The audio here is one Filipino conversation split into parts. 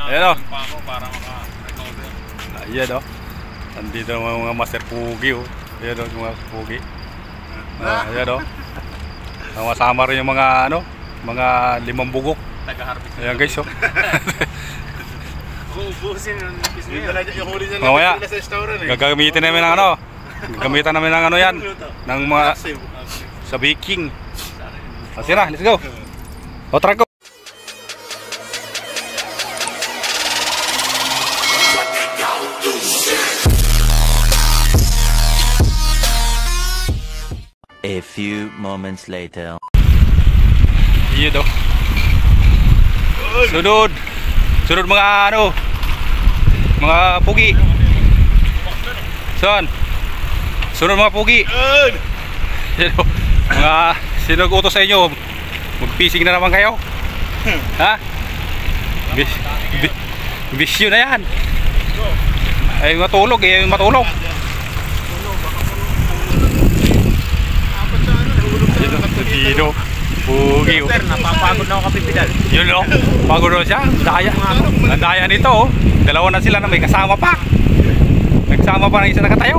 Ayan o. Ayan o. Nandito ang mga Master Pugi o. Ayan o, mga Pugi. Ayan o. Masama rin yung mga ano, mga limang bugok. Ayan guys o. Mamaya, gagamitin namin ng ano. Gagamitan namin ng ano yan. Ng mga sa baking. Tara, let's go. O, tara ko. A few moments later. Iya daw. Sunod. Sunod mga ano. Mga pugi. Saan? Sunod mga pugi. Mga sinugutos sa inyo. Mag-fishing na naman kayo. Ha? Bisyo na yan. Ay matulog eh, matulog. Dino, pugi o. Napapagod na ako kapipidal. Yun o, pagod na siya. Daya. Ang daya nito o. Dalawa na sila na may kasama pa. Nagsama pa ng isa nakatayo.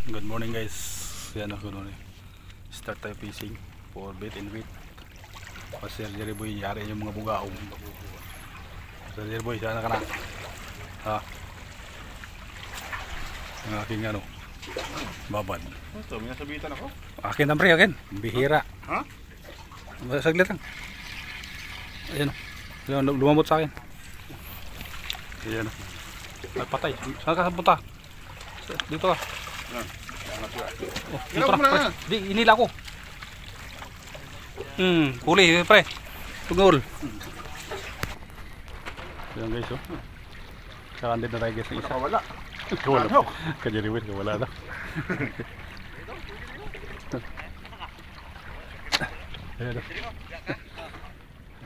Good morning guys. Yan ako nun eh. Start tayo fishing for bait and bait. Pasir Jerry Boy, yari yung mga bugaong. Pasir Jerry Boy, sana ka na. Ha? Ang aking ano, babad. Ito, may nasabitan ako. Akin na pre, akin. Bihira. Ha? Saglit lang. Ayan o. Ayan, lumamot sa akin. Ayan o. Ay, patay. Saan ka punta? Dito ka. Oh, dito na, pre. Di, inila ko. Huli pre. Tungol. Ayan guys oh. Kakandid na tayo guys ng isa. Kawala. Kawala. Kajariwin, kawala na. Ayan oh.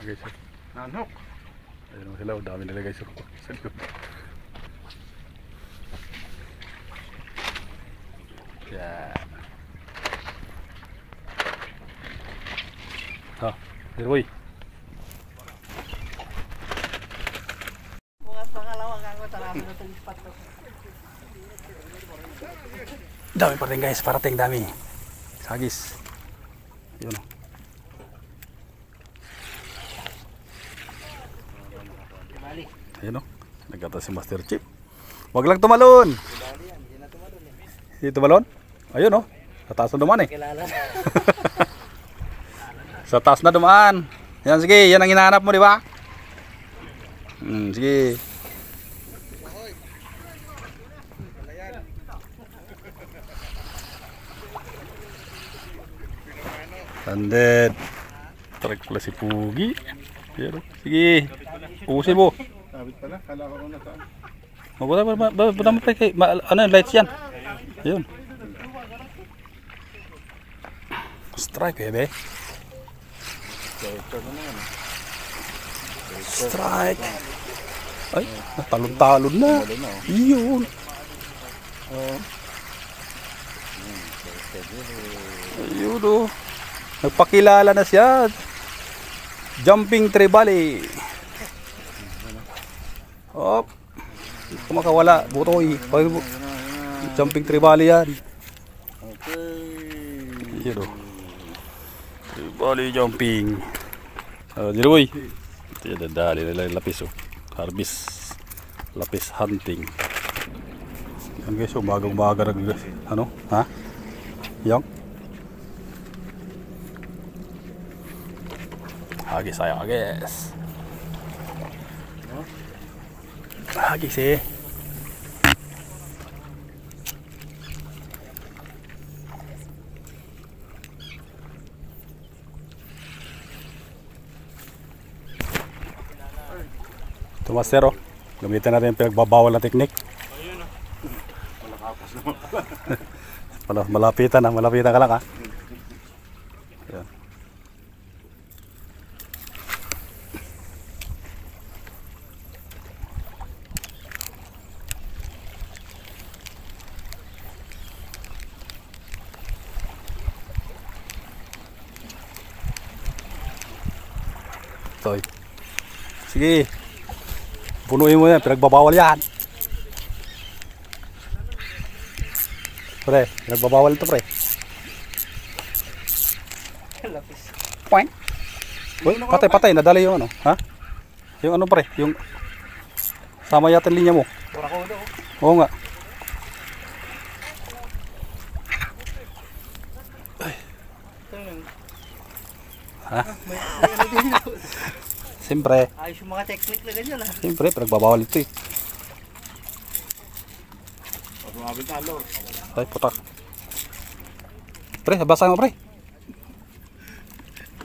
Guys oh. Nanhok. Ayan oh sila oh. Dami nila guys oh. Salikod. Yan. Ha, Jerry. Bukas pangalawa ako tarami na itong spot to. Dami pa rin guys, parating dami. Sagis. Yun o. Ayun o. Nagkata si Master Chip. Wag lang tumalon. Si tumalon? Ayun o. Sa taas na dumaan eh. Sa taas na dumaan. Yan sige, yan ang hinahanap mo di ba? Sige. Tanded. Tarik pala si Pugi. Pero, sige. Usin mo. Sabit pala, kala ko na saan. Mabuta mo pa kay ano yung lights yan. Ayun. Strike eh be. Strike. Ay, natalon-talon na. Iyon. Ayun o. Nagpakilala na siya. Jumping Trevally. Hop. Kung makawala, butoy. Jumping Trevally yan. Ayun o. Trevally jumping. Jiroy. Ito yung dadali nila yung lapis o. Harvest. Lapis hunting. Yan guys, umaga-umaga ano? Ha? Yang? Hagis tayo, hagis. Hagis eh. Ito master oh. Gamitin natin yung pinagbabawal na teknik. Malapitan ka lang ha. Yan. Sige. Punuin mo yan. Pinagbabawal yan. Pre, pinagbabawal ito, pre. Lapis. Point. Uy, patay. Nadali yung ano. Ha? Yung ano, pre. Yung sama yata yung linya mo. Pura ko daw. Oo nga. Ito yun. Ha? May ano din. Siyempre. Ayos yung mga technique na ganyan ah. Siyempre, pinagbabawal ito eh. Pag sumabit na, Lord. Ay, putak. Pre, basa mo, pre.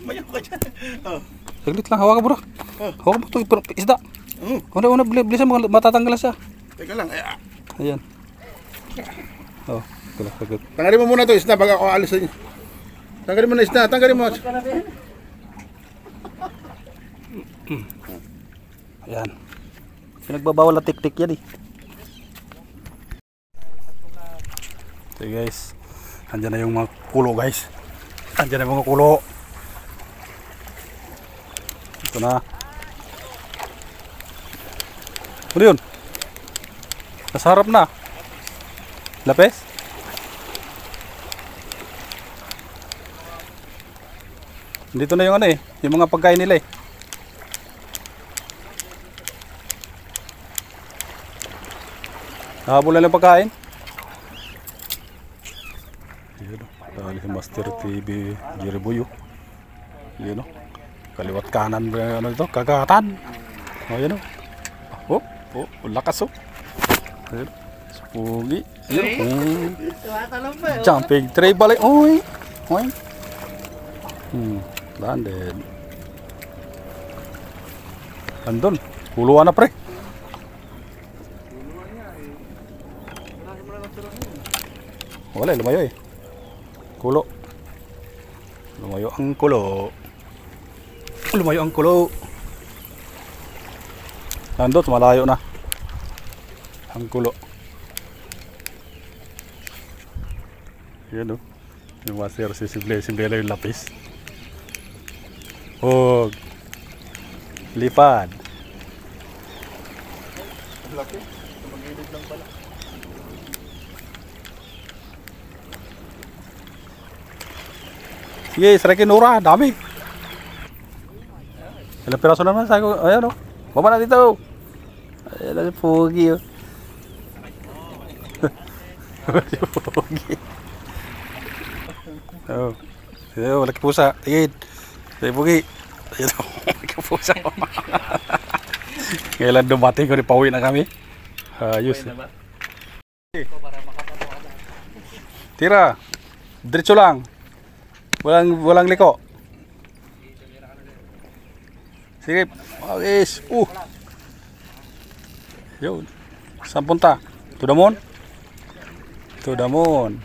Mayaw ka dyan. Oh. Saglit lang, hawakan mo na. Hawakan mo ito, isda. Oh. Una, bilisan mo, matatanggal siya. Teka lang. Ayan. Oh, saglit. Tanggalin mo muna to, isda, baga ako alis sa inyo. Tanggalin mo na isda, tanggalin mo. Ayan. Pinagbabawal na tik-tik yan eh. So guys, andyan na yung mga kulo guys. Andyan na yung mga kulo. Ito na. Ano yun? Nasa harap na. Lapes? Dito na yung ano eh, yung mga pagkain nila eh. Nakabulan lang pagkain. Yun o, dahil si Master TV Jerry Buyo. Yun o, kaliwat kanan ano ito, kagatan. O yun o. Lakas o. Ayun, Pugi. Yun. Tumatalong ba? Jumping tray balik. Oy. Landed. Andun. Puluan na pre. Wala, lumayo eh. Kulo. Lumayo ang kulo. Lumayo ang kulo. Nandun, malayo na. Ang kulo. Yan o. Yung master, simple lang yung lapis. Oh. Lipad. Laki. Magilid lang pala. Sige, sarakin Nora, dami. Ilang piraso naman, sabi ko, ayan o. Baba na dito. Ayan na, Pugi o. Pugi. Oh. Ayan, malaki pusa. Tingin. Ayan, Pugi. Ayan o, malaki pusa. Kailan dumating ko, pauwi na kami. Ayos. Tira. Diretso lang. Walang liko. Sige, guys. Yun. Saan punta? To the moon? To the moon.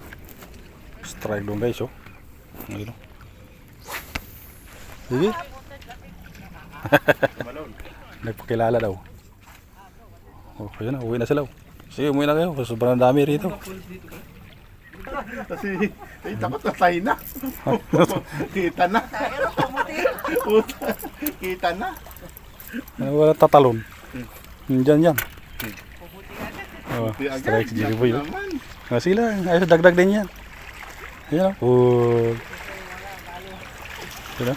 Strike doon guys, oh. Ayun. Sige. Nagpakilala daw. Oh, ayun na, uwi na sila. Sige, umuwi na kayo. Sobrang dami rito. Kasi, takot na tayo na. Kita na. Kita na. Wala tatalon. Diyan. Oh, strike si Jerry Boy. Sige lang, ayos dagdag din yan. Ayan o. Ayan o.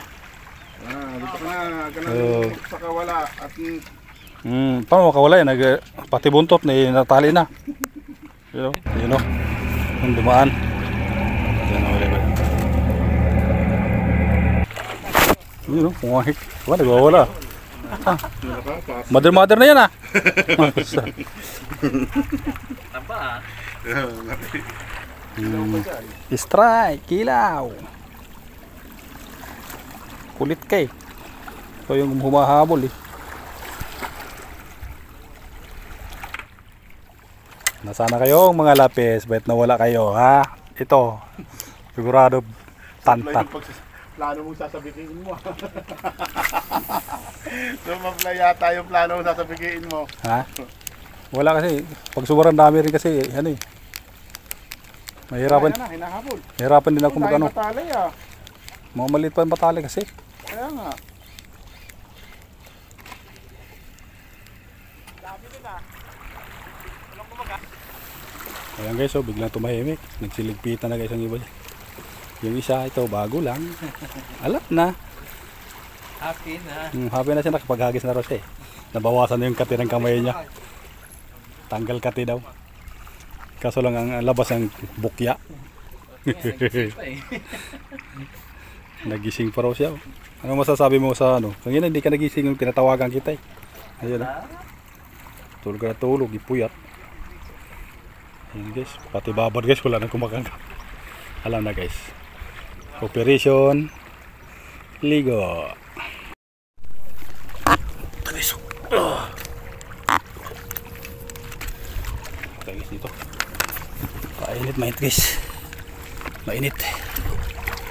Dito ka na sa kawala. At paano makawala yan? Pati buntot na natali na. Ayan o. Ang dumaan. Ayan o. Ayan o. Pumahik. Wala, nagwawala. Mother na yan ah. Strike, kilaw. Kulit kay. Ito yung humahabol eh. Nasana kayo mga lapis, bet nawala kayo ha. Ito, sigurado tantan. plano mong sasabihin mo. Sumabla yata yung plano mong sasabihin mo. Ha? Wala kasi, pag sobrang dami rin kasi, ano eh. Mahirapan. Hinahabol. Mahirapan din ako mag-ano. Batalay ah. Mga maliit pa yung batali kasi. Kaya nga. Ayan guys, oh, biglang tumahimik. Nagsiligpitan na guys ang iba. Yung isa, ito, bago lang. Alam na. Happy na. Happy na siya nakapaghagis na raw siya eh. Nabawasan na yung kati ng kamay niya. Tanggal kati daw. Kaso lang ang labas ng bukya. Nagising pa raw siya. Oh. Ano masasabi mo sa ano? Kanina hindi ka nagising yung tinatawagan kita eh. Ayun na. Tulog ka na tulog, ipuyat. Ayun guys, pati babad guys, wala nang kumakanga. Alam na guys. Operation Ligo. Okay guys, dito. Mainit, mainit guys. Mainit.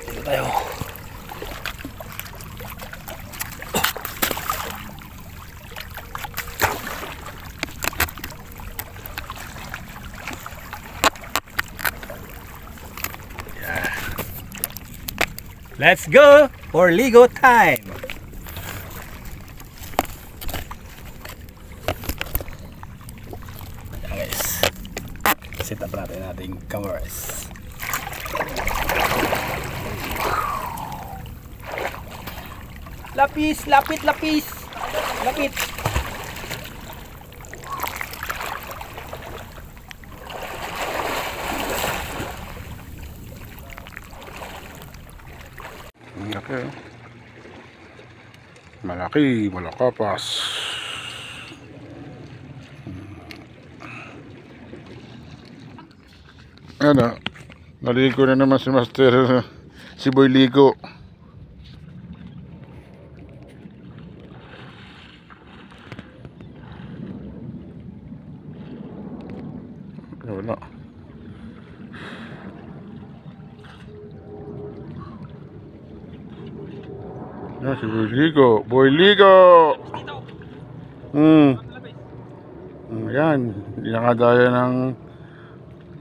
Dito tayo. Let's go for Ligo time. Guys, set up natin ating cameras. Lapis, lapit, lapis. Lapit. Malaki, oh. Malaki, malakapas. Ano, naligo na naman si Master, si Boy Ligo. Wala. Yan si Boy Ligo. Boy Ligo! Yan. Hindi na kadaya ng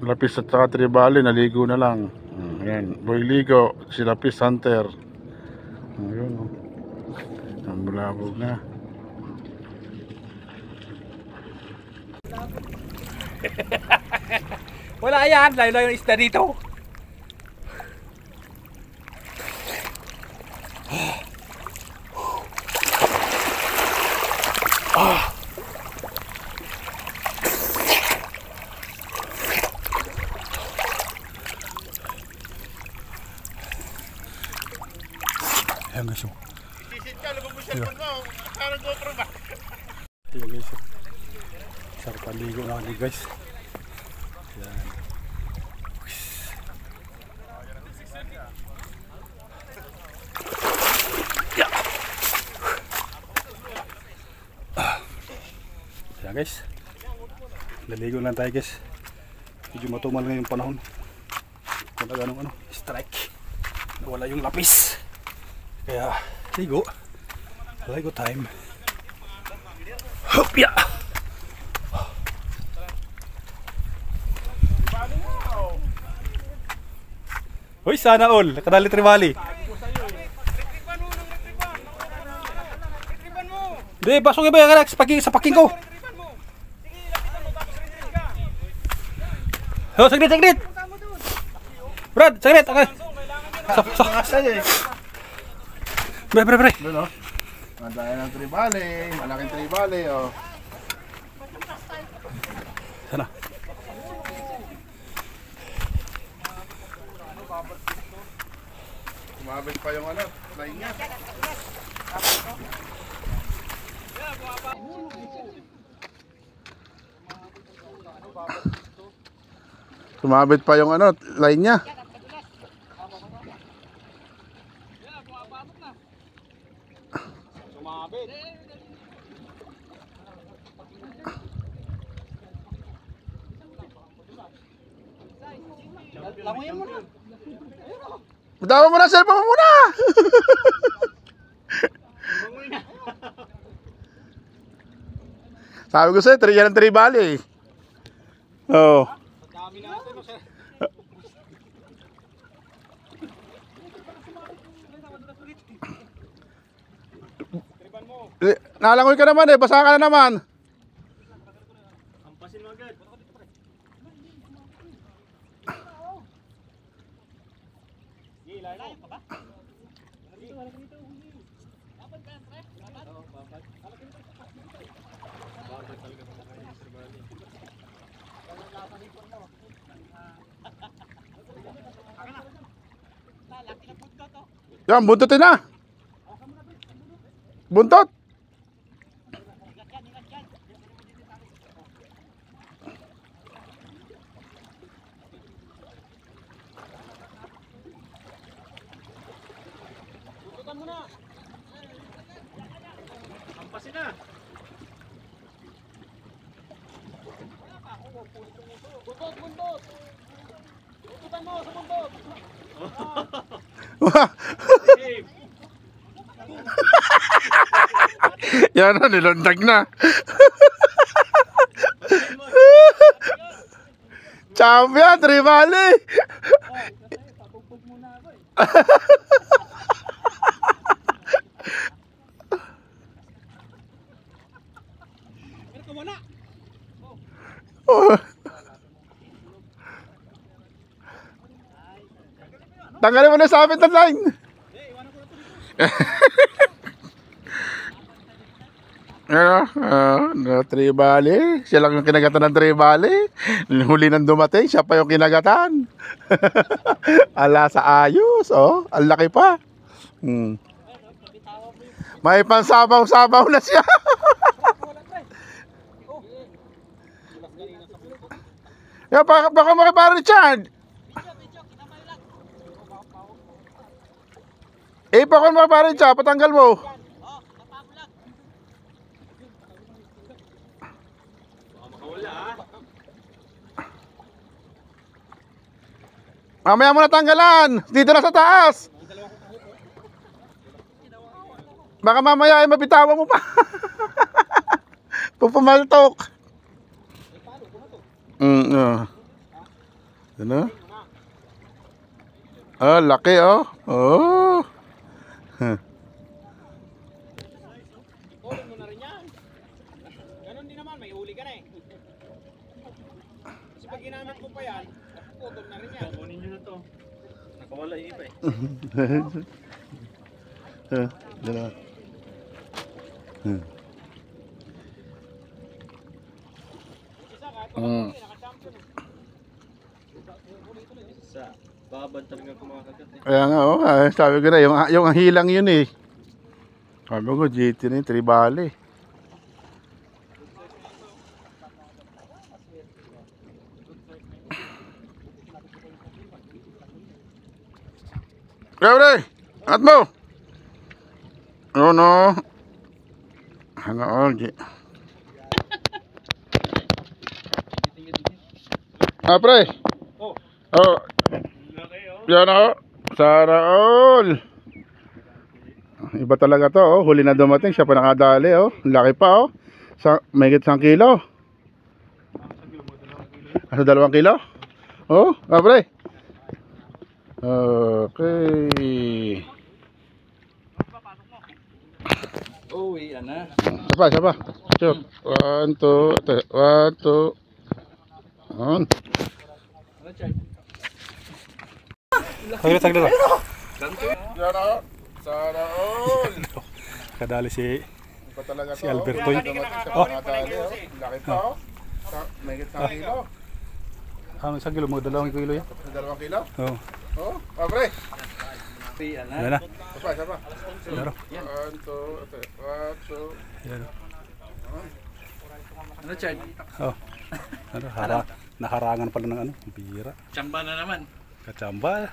Lapis at saka Tribali. Naligo na lang. Yan. Boy Ligo. Si Lapis Hunter. Ayun. Ang bulabog na. Wala yan, layo-layo yung isda dito. Ayan guys, oh. Sisit ka, lumabas siya mo. Parang GoPro ba? Ayan guys, oh. Sarap paligo na ulit guys. Ayan. Yeah. Ayan guys. Naligo lang tayo guys. Medyo matumal ngayon panahon. Wala ganong ano, strike. Wala yung lapis. Kaya ligo. Ligo time. Hop ya. Hoy, sana all. Nakadali Tribali. Hindi, pasok iba yung sa paking ko. Oh, saglit, saglit. Brad, saglit. Okay. Pre. Doon, oh. Madaya ng Tribali. Malaking Tribali, oh. Sana. Kumabit pa yung ano, line niya. Sumabit pa yung ano, line niya. Langoyin mo na. Bitawa mo na, cellphone mo muna! Sabi ko sa'yo, yan ang Tribali. Oo. Nalangoy ka naman basa ka na naman. Yan, buntutin na. Buntot. Yan na, nilundag na. Champion, Tribali. Oh. Tanggalin mo na sa amin ng line. Tribali. Siya lang yung kinagatan ng Tribali. Huli nang dumating, siya pa yung kinagatan. Ala sa ayos, oh. Ang laki pa. May pansabaw-sabaw na siya. Baka makipara Richard. Baka makipara Richard, patanggal mo. Mamaya mo na tanggalan. Dito na sa taas. Baka mamaya ay mabitawan mo pa. Pupumaltok. Ano? Oh, laki oh. Oh. Tulong mo na rin yan. Ganon din naman, may huli ka na eh. Kasi pag ginamit mo pa yan, putol na rin yan. Kunin nyo na to. Nakawala yung iba eh. Dala. Sa babad talaga kumakagat eh. Kaya nga oh, sabi ko na yung hilang yun eh. Sabi ko GT na yung Tribali. Pre, angat mo. Oh no. Hanga all. Pre. Oh. Yan ako. Sana all. Iba talaga to, oh. Huli na dumating, siya pa nakadali, oh. Laki pa, oh. May higit 1 kilo. Sa 2 kilo? Oh, pre. Okay. Uwi, ana. Siapa? Cuk. 1, 2, 1, 2. On. Saglit lang. Yan ako. Sana all. Kadali si Iba talaga to, Si Alberto. oh. Dumating siya pa nakadali, oh. Laki pa, oh. May higit 1 kilo. Ano isang kilo? Mga 2 kilo yan. Sa 2 kilo? Oo. Oh, pre. Yan na. Sapa. Laro. 1, 2, 1, 2. Yan. Ano, Chad? Oh. Naharangan pala ng ano. Bira. Chamba na naman. Kachamba.